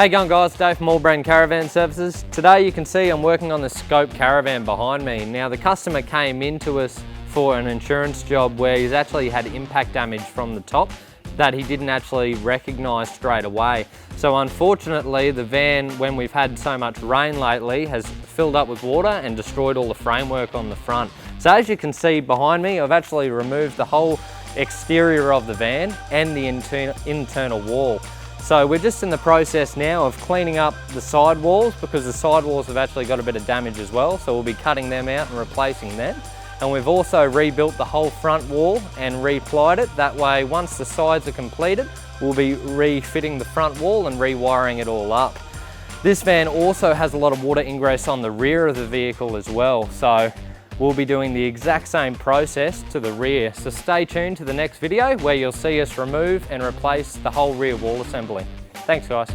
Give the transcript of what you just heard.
Hey going guys, Dave from AllBrand Caravan Services. Today you can see I'm working on the Scope Caravan behind me. Now the customer came into us for an insurance job where he's actually had impact damage from the top that he didn't actually recognise straight away. So unfortunately the van, when we've had so much rain lately, has filled up with water and destroyed all the framework on the front. So as you can see behind me, I've actually removed the whole exterior of the van and the internal wall. So we're just in the process now of cleaning up the side walls because the side walls have actually got a bit of damage as well. So we'll be cutting them out and replacing them. And we've also rebuilt the whole front wall and re-plied it. That way, once the sides are completed, we'll be refitting the front wall and rewiring it all up. This van also has a lot of water ingress on the rear of the vehicle as well. So we'll be doing the exact same process to the rear. So stay tuned to the next video where you'll see us remove and replace the whole rear wall assembly. Thanks guys.